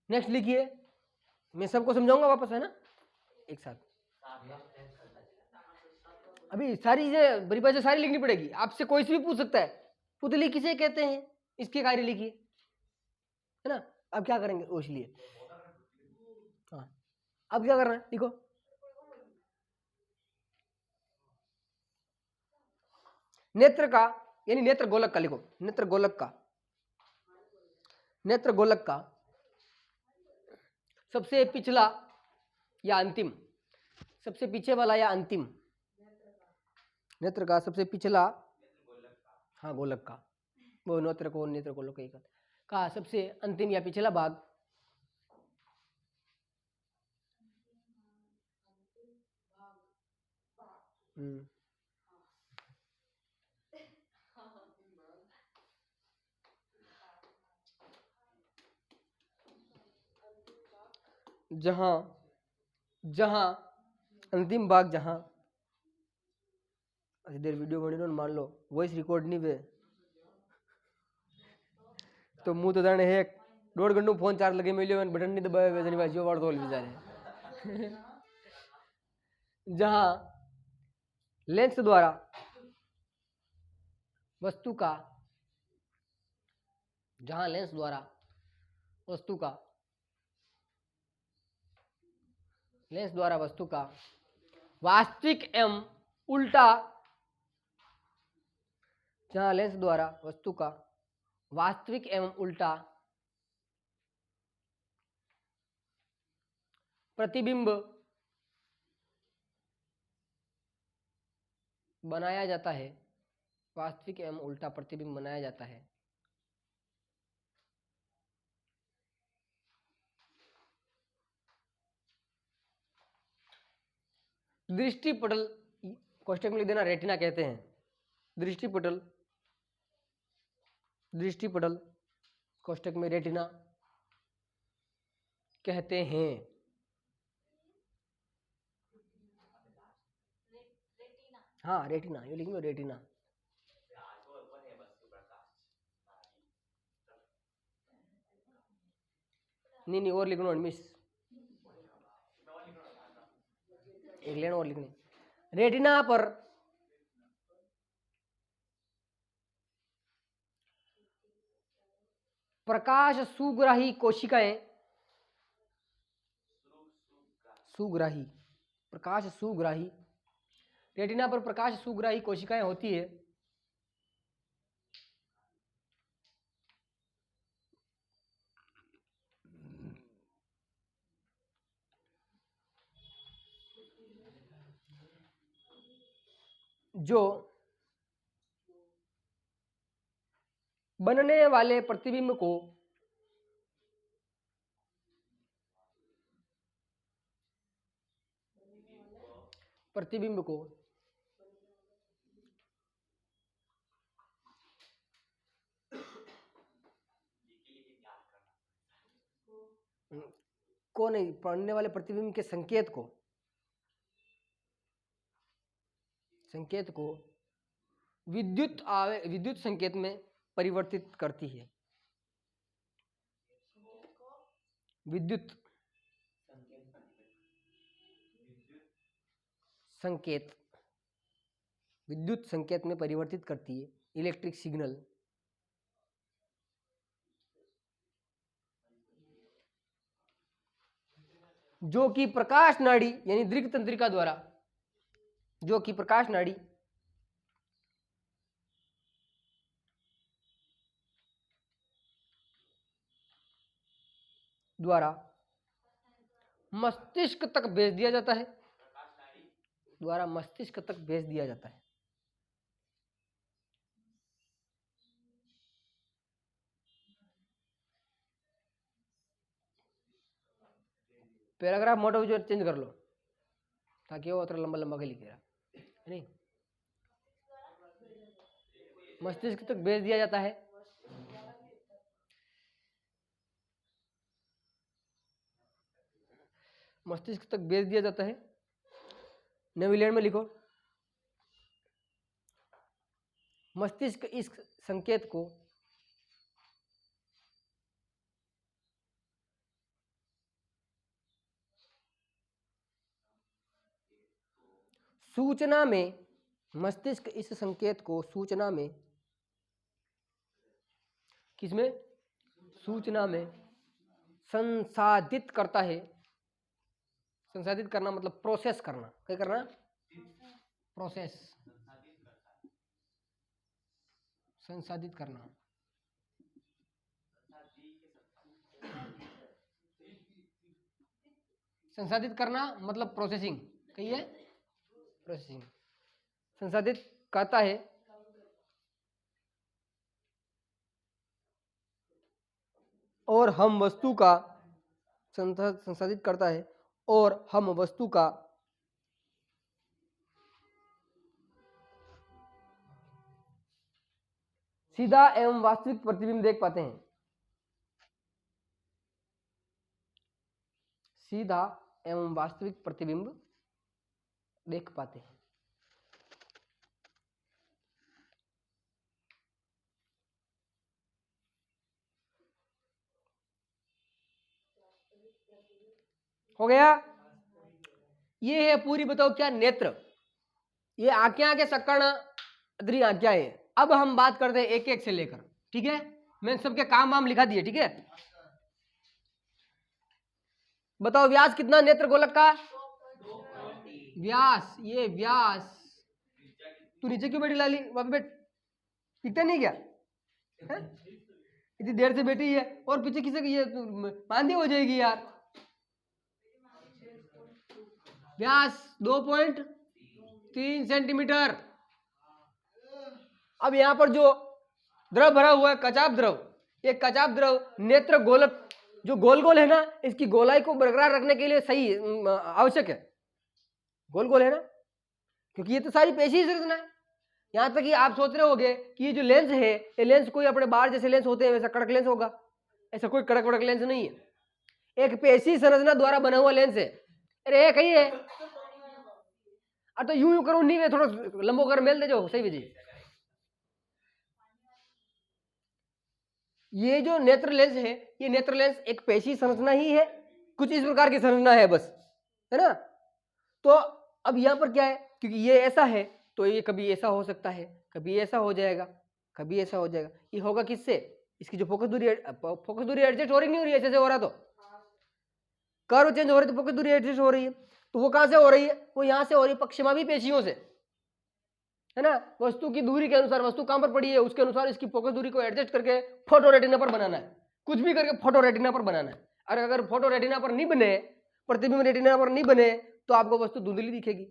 नेक्स्ट लिखिए, मैं सबको समझाऊंगा वापस, है ना, एक साथ। अभी सारी चीजें परिभाषा सारी लिखनी पड़ेगी, आपसे कोई से भी पूछ सकता है पुतली किसे कहते हैं, इसके कार्य लिखिए, है ना। अब क्या करेंगे वो, इसलिए हाँ अब क्या करना है देखो, नेत्र का यानी नेत्र गोलक का लिखो, नेत्र गोलक का, नेत्र गोलक का सबसे पिछला या अंतिम, सबसे पीछे वाला या अंतिम, नेत्र का सबसे पिछला, हाँ गोलक का, वो नेत्र को नेत्र गोलक का सबसे अंतिम या पिछला भाग जहां जहां अंतिम भाग जहां देर वीडियो बनी मान लो वॉइस रिकॉर्ड नहीं वे तो मुंह तो जाने है 1.5 घंटो फोन चार्ज लगे मिलियो बटन नहीं दबाए वैसे नहीं जो वार तोल बेचारे जहां लेंस द्वारा वस्तु का, जहां लेंस द्वारा वस्तु का, लेंस द्वारा वस्तु का वास्तविक एवं उल्टा, जहां लेंस द्वारा वस्तु का वास्तविक एवं उल्टा प्रतिबिंब बनाया जाता है, वास्तविक एवं उल्टा प्रतिबिंब बनाया जाता है, दृष्टिपटल, कोष्टक में लिख देना रेटिना कहते हैं, दृष्टिपटल, दृष्टिपटल कोष्टक में रेटिना कहते हैं। हाँ रेटिना, ये लिखेंगे रेटिना, नहीं और लिखना मिस, एक लेना और लिखनी, रेटिना पर प्रकाश सुग्राही कोशिकाएं, सुग्राही, प्रकाश सुग्राही, रेटिना पर प्रकाश सुग्राही कोशिकाएं होती है जो बनने वाले प्रतिबिंब को प्रतिबिंब को को नहीं, पढ़ने वाले प्रतिबिंब के संकेत को संकेत को विद्युत संकेत में परिवर्तित करती है। विद्युत संकेत में परिवर्तित करती है, इलेक्ट्रिक सिग्नल जो कि प्रकाश नाड़ी यानी दृक् तंत्रिका द्वारा, जो कि प्रकाश नाड़ी द्वारा मस्तिष्क तक भेज दिया जाता है, द्वारा मस्तिष्क तक भेज दिया जाता है। पैराग्राफ मोटा जो चेंज कर लो ताकि वो थोड़ा लंबा लंबा के लिखे रहा नहीं। मस्तिष्क तक भेज दिया जाता है, मस्तिष्क तक भेज दिया जाता है। न्यूजीलैंड में लिखो, मस्तिष्क इस संकेत को सूचना में, मस्तिष्क इस संकेत को सूचना में, किसमें? सूचना में संसाधित करता है। संसाधित करना मतलब प्रोसेस करना, क्या करना? प्रोसेस, संसाधित करना। संसाधित करना मतलब प्रोसेसिंग, कहिए प्रोसेसिंग। संसाधित करता है और हम वस्तु का संसाधित करता है और हम वस्तु का सीधा एवं वास्तविक प्रतिबिंब देख पाते हैं। सीधा एवं वास्तविक प्रतिबिंब देख पाते हैं। हो गया? ये है पूरी, बताओ क्या? नेत्र। ये आंखें के सकर्ण अदरी आंखें है। अब हम बात करते हैं एक एक से लेकर, ठीक है? मैंने सबके काम वाम लिखा दिए, ठीक है? बताओ व्यास कितना नेत्र गोलक का? व्यास, ये व्यास। तू नीचे क्यों बैठी लाली? वहां बैठ, दिखता नहीं क्या? इतनी देर से बैठी है और पीछे किसे की ये मांदी हो जाएगी यार। व्यास 2.3 सेंटीमीटर। अब यहां पर जो द्रव भरा हुआ है, कचाप द्रव, ये कचाप द्रव नेत्र गोलक जो गोल गोल है ना, इसकी गोलाई को बरकरार रखने के लिए सही आवश्यक है। गोल गोल है ना, क्योंकि ये तो सारी पेशी संरचना है। यहां तक कि आप सोच रहे होंगे कि ये जो लेंस है, ये लेंस कोई अपने बाहर जैसे लेंस होते हैं वैसा कड़क लेंस होगा। ऐसा कोई कड़क वड़क लेंस नहीं है, एक पेशी संरचना द्वारा बना हुआ लेंस है। अरे कही है, तो यूं करो, नहीं थोड़ा लंबो कर मेल दे जो सही विजय। ये जो नेत्र लेंस है, ये नेत्र लेंस एक पेशी संरचना ही है, कुछ इस प्रकार की संरचना है बस, है ना? तो अब यहाँ पर क्या है, क्योंकि ये ऐसा है तो ये कभी ऐसा हो सकता है, कभी ऐसा हो जाएगा, कभी ऐसा हो जाएगा। ये होगा किससे? इसकी जो फोकस दूरी एडजस्ट हो रही नहीं हो रही है, ऐसे से हो रहा तो कर्व चेंज हो रही, तो फोकस दूरी एडजस्ट हो रही है। तो वो कहां से हो रही है? वो यहाँ से हो रही है, पक्षमाभी पेशियों से, है ना? वस्तु की दूरी के अनुसार, वस्तु कहां पर पड़ी है उसके अनुसार इसकी फोकस दूरी को एडजस्ट करके फोटो रेटिना पर बनाना है। कुछ भी करके फोटो रेटिना पर बनाना है। और अगर फोटो रेटिना पर नहीं बने, प्रतिबिंब रेटिना पर नहीं बने, तो आपको वस्तु धुंधली दिखेगी।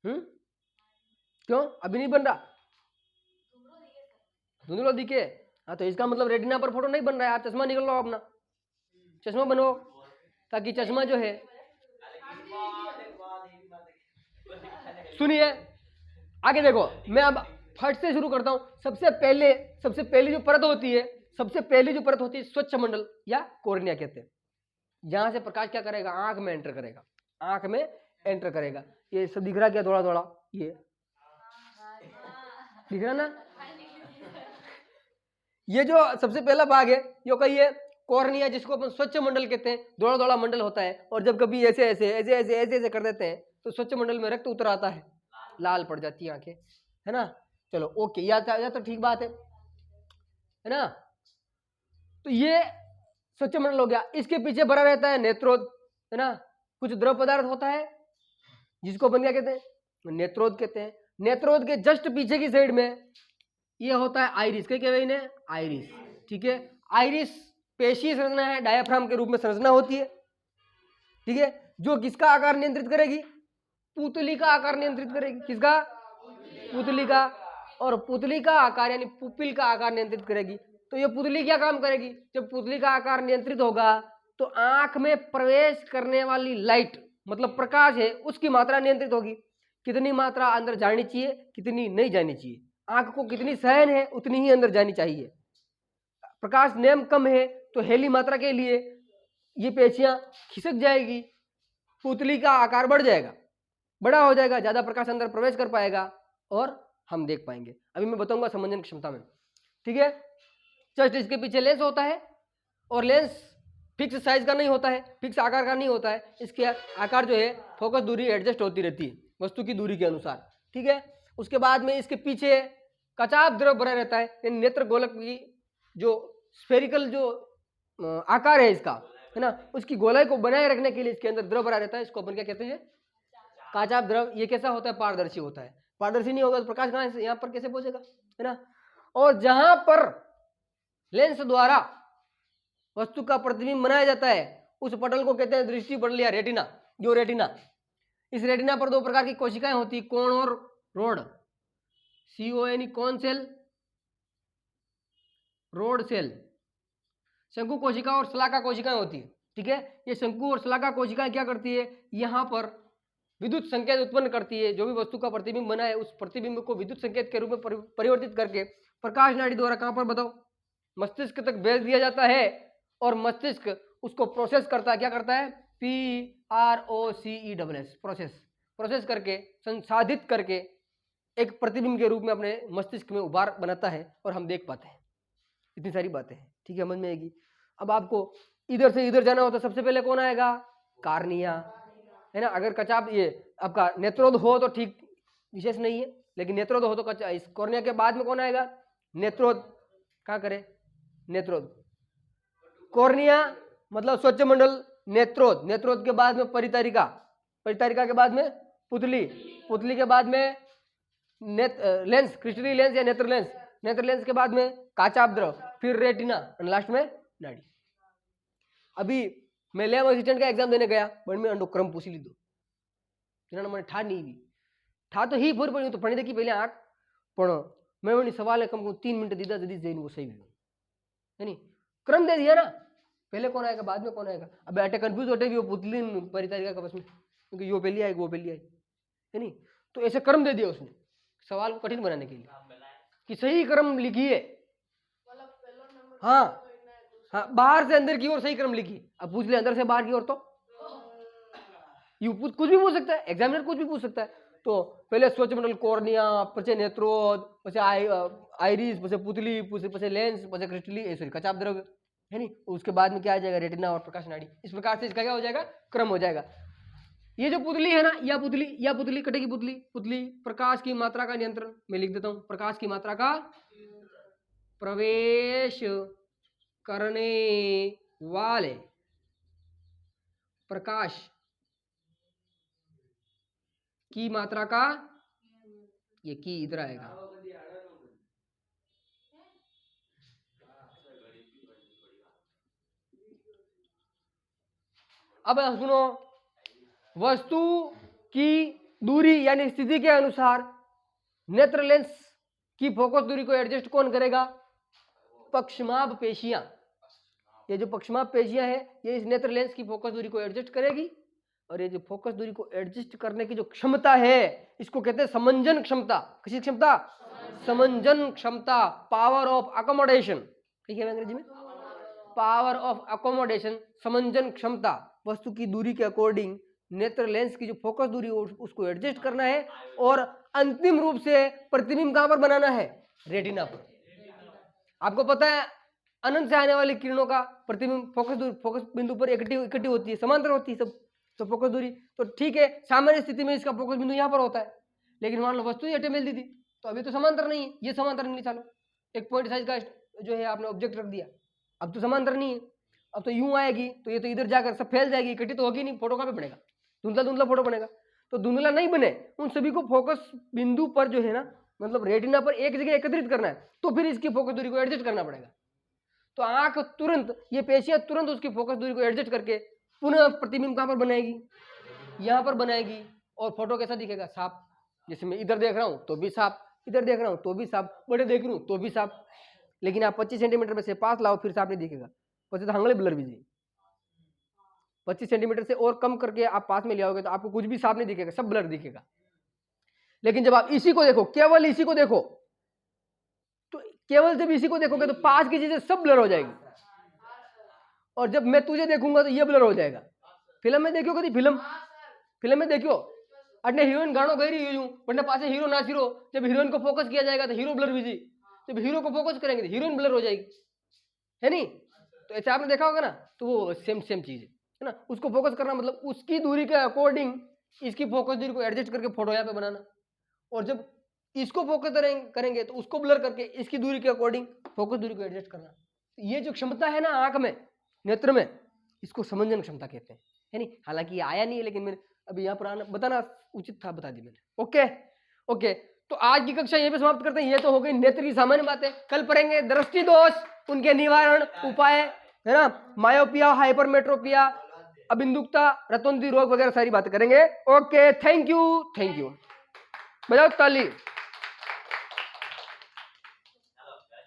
क्यों अभी नहीं बन रहा? धुंधला दिखे, हाँ, तो इसका मतलब रेटिना पर फोटो नहीं बन रहा है। आप चश्मा निकल लो, अपना चश्मा बनवाओ, ताकि चश्मा जो है, सुनिए आगे देखो, मैं अब फट से शुरू करता हूं। सबसे पहली जो परत होती है, स्वच्छ मंडल या कॉर्निया कहते हैं। यहां से प्रकाश क्या करेगा? आंख में एंटर करेगा, आंख में एंटर करेगा। ये सब दिख रहा क्या थोड़ा थोड़ा? ये दिख रहा ना? ये जो सबसे पहला भाग है यो कहिए कॉर्निया, जिसको अपन स्वच्छ मंडल कहते हैं। थोड़ा थोड़ा मंडल होता है और जब कभी ऐसे ऐसे ऐसे ऐसे ऐसे ऐसे कर देते हैं तो स्वच्छ मंडल में रक्त उतर आता है, लाल पड़ जाती है आंखें, है ना। चलो ओके, या तो ठीक बात है ना। तो ये स्वच्छ मंडल हो गया। इसके पीछे भरा रहता है नेत्रोद, है ना। कुछ द्रव पदार्थ होता है जिसको अपन क्या कहते हैं? नेत्रोद कहते हैं। नेत्रोद के जस्ट पीछे की साइड में ये होता है आइरिस। क्या कहते हैं इन्हें? आइरिस, ठीक है। आइरिस पेशीय संरचना है, डायाफ्राम के रूप में संरचना होती है, ठीक है, जो किसका आकार नियंत्रित करेगी? पुतली का आकार नियंत्रित करेगी। किसका? पुतली का। और पुतली का आकार यानी पुपिल का आकार नियंत्रित करेगी। तो ये पुतली क्या काम करेगी? जब पुतली का आकार नियंत्रित होगा तो आंख में प्रवेश करने वाली लाइट मतलब प्रकाश है उसकी मात्रा नियंत्रित होगी। कितनी मात्रा अंदर जानी चाहिए, कितनी नहीं जानी चाहिए, आंख को कितनी सहन है उतनी ही अंदर जानी चाहिए। प्रकाश नेम कम है तो हेली मात्रा के लिए ये पेशियां खिसक जाएगी, पुतली का आकार बढ़ जाएगा, बड़ा हो जाएगा, ज्यादा प्रकाश अंदर प्रवेश कर पाएगा और हम देख पाएंगे। अभी मैं बताऊंगा समंजन क्षमता में, ठीक है। जस्ट इसके पीछे लेंस होता है और लेंस फिक्स साइज का नहीं होता है, फिक्स आकार का नहीं होता है। इसके आकार जो है फोकस दूरी एडजस्ट होती रहती है वस्तु की दूरी के अनुसार, ठीक है। उसके बाद में इसके पीछे कचाप द्रव भरा रहता है। नेत्र गोलक की जो स्फेरिकल जो आकार है इसका, है ना, उसकी गोलाई को बनाए रखने के लिए इसके अंदर द्रव भरा रहता है। इसको अपन क्या कहते हैं? काचाप द्रव। ये कैसा होता है? पारदर्शी होता है। पारदर्शी नहीं होगा तो प्रकाश कहां से यहाँ पर कैसे पहुंचेगा, है ना। और जहां पर लेंस द्वारा वस्तु का प्रतिबिंब बनाया जाता है उस पटल को कहते हैं दृष्टि पटल या रेटिना। जो रेटिना, इस रेटिना पर दो प्रकार की कोशिकाएं होती, कोण और रोड। CON कौन सेल, रोड सेल। शंकु कोशिका और शलाका कोशिकाएं होती है, ठीक है। ये शंकु और शलाका कोशिकाएं क्या करती है? यहाँ पर विद्युत संकेत उत्पन्न करती है। जो भी वस्तु का प्रतिबिंब बना है उस प्रतिबिंब को विद्युत संकेत के रूप में परिवर्तित करके प्रकाश नाड़ी द्वारा कहां पर बताओ? मस्तिष्क तक भेज दिया जाता है और मस्तिष्क उसको प्रोसेस करता है। क्या करता है? PROCESS, प्रोसेस करके संसाधित करके एक प्रतिबिंब के रूप में अपने मस्तिष्क में उभार बनाता है और हम देख पाते हैं। इतनी सारी बातें हैं, ठीक है, समझ में आएगी। अब आपको इधर से इधर जाना हो तो सबसे पहले कौन आएगा? कार्निया, है ना। अगर कचाप ये आपका नेत्रोद हो तो ठीक, विशेष नहीं है, लेकिन नेत्रोद हो तो इस कॉर्निया के बाद में कौन आएगा? नेत्रोद। क्या करे? नेत्रोद। कॉर्निया मतलब स्वच्छ मंडल, नेत्रोद। नेत्रोद के बाद में परितारिका, परितारिका के बाद में पुतली, पुतली के बाद में लेंस, क्रिस्टली लेंस या नेत्र लेंस, नेत्र लेंस के बाद में काचाप द्रव, फिर रेटिना और लास्ट में नाड़ी। अभी मैं लैब असिस्टेंट का एग्जाम देने गया, बट मैं अंडो क्रम पूछ लीधो, जिन्होंने मैंने ठा नहीं भी ठा तो ही फोर पड़ी तो पढ़ी देखी पहले आंख पण मैं वही सवाल है कम 3 मिनट दीदा जल्दी जैन वो सही है नहीं, क्रम दे दिया ना, पहले कौन आएगा बाद में कौन आएगा। अब बेटे कंफ्यूज होते भी वो पुतली परितारिका का बस में, क्योंकि यो पहली आएगी वो पहली आई, है नहीं। तो ऐसे क्रम दे दिया उसने सवाल को कठिन बनाने के लिए कि सही क्रम लिखिए। हाँ हाँ, बाहर से अंदर की ओर सही क्रम लिखिए। अब पूछ ले अंदर से बाहर की ओर तो यू कुछ भी पूछ सकता है, एग्जामिनर कुछ भी पूछ सकता है। तो पहले स्वच्छ मंडल कॉर्निया, પછી नेत्रोद, પછી आइरिस, પછી पुतली, પછી लेंस, પછી क्रिस्टली सॉरी कचाप द्रव्य, है नहीं। उसके बाद में क्या आ जाएगा? रेटिना और प्रकाश नाड़ी। इस प्रकार से इसका क्या हो जाएगा? क्रम हो जाएगा। ये जो पुतली है ना, या पुतली कटेगी, पुतली पुतली प्रकाश की मात्रा का नियंत्रण, मैं लिख देता हूं, प्रकाश की मात्रा का प्रवेश करने वाले प्रकाश की मात्रा का, ये की इधर आएगा, अब सुनो, वस्तु की दूरी यानी स्थिति के अनुसार नेत्र लेंस की फोकस दूरी को एडजस्ट कौन करेगा? पक्षमाप पेशियां। ये जो पक्षमाप पेशियां है ये इस नेत्र लेंस की फोकस दूरी को एडजस्ट करेगी, और ये जो फोकस दूरी को एडजस्ट करने की जो क्षमता है इसको कहते हैं समंजन क्षमता। किसी क्षमता? समंजन क्षमता, पावर ऑफ अकोमोडेशन। ठीक है अंग्रेजी में? पावर ऑफ अकोमोडेशन, समंजन क्षमता। वस्तु की दूरी के अकॉर्डिंग नेत्र लेंस की जो फोकस दूरी है उसको एडजस्ट करना है और अंतिम रूप से प्रतिबिंब कहां पर बनाना है? रेटिना पर। आपको पता है अनंत से आने वाली किरणों का प्रतिबिंब फोकस बिंदु पर इकट्ठी होती है, समांतर होती है सब। तो फोकस दूरी तो ठीक है, सामान्य स्थिति में इसका फोकस बिंदु यहाँ पर होता है, लेकिन मान लो वस्तु हटे मिलती थी तो अभी तो समांतर नहीं है, ये समांतर नहीं। चलो एक पॉइंट साइज का जो है आपने ऑब्जेक्ट रख दिया, अब तो समांतर नहीं है, अब तो यूं आएगी तो ये तो इधर जाकर सब फैल जाएगी, इकट्ठी तो होगी नहीं, फोटो कहाँ पे बनेगा? धुंधला धुंधला फोटो बनेगा। तो धुंधला नहीं बने उन सभी को फोकस बिंदु पर जो है ना, मतलब रेटिना पर एक जगह एकत्रित करना है, तो फिर इसकी फोकस दूरी को एडजस्ट करना पड़ेगा। तो आंख तुरंत, ये पेशियां तुरंत उसकी फोकस दूरी को एडजस्ट करके पुनः प्रतिबिंब कहां पर बनाएगी? यहां पर बनाएगी। और फोटो कैसा दिखेगा? साफ। जैसे मैं इधर देख रहा हूं तो भी साफ, इधर देख रहा हूं तो भी साफ, बड़े देख रहा हूं तो भी साफ। लेकिन आप 25 सेंटीमीटर में से पास लाओ फिर साफ नहीं दिखेगा, પછી તો हंगले ब्लर भी जी। 25 सेंटीमीटर से और कम करके आप पास में ले आओगे तो आपको कुछ भी साफ नहीं दिखेगा, सब ब्लर दिखेगा। लेकिन जब आप इसी को देखो, केवल इसी को देखो, तो केवल जब इसी को देखोगे तो पास की चीजें सब ब्लर हो जाएगी, और जब मैं तुझे देखूंगा तो ये ब्लर हो जाएगा। फिल्म में देखियो कभी फिल्म में देखियो अटने हीरोइन गानो गा रही हूं बटने पासे हीरो नाच हीरो, जब हीरोइन को फोकस किया जाएगा तो हीरो ब्लर भी जी, जब हीरो को फोकस करेंगे तो हीरोइन ब्लर हो जाएगी, है नहीं? तो ऐसे आपने देखा होगा ना, तो वो सेम चीज है ना। उसको फोकस करना मतलब उसकी दूरी के अकॉर्डिंग इसकी फोकस दूरी को एडजस्ट करके फोटो यहाँ पे बनाना, और जब इसको फोकस करेंगे तो उसको ब्लर करके इसकी दूरी के अकॉर्डिंग फोकस दूरी को एडजस्ट करना। ये जो क्षमता है ना आंख में, नेत्र में, इसको समंजन क्षमता कहते हैं, है नहीं? हालांकि ये आया नहीं है, लेकिन मैंने अभी यहाँ पर बताना उचित था, बता दी मैंने। ओके, तो आज की कक्षा यहीं पे समाप्त करते हैं। ये तो हो गई नेत्र की सामान्य बातें। कल पढ़ेंगे दृष्टि दोष, उनके निवारण उपाय, है ना, मायोपिया, हाइपरमेट्रोपिया, अबिंदुकता, रतौंधी रोग वगैरह सारी बातें करेंगे। ओके, थैंक यू, बजाओ ताली।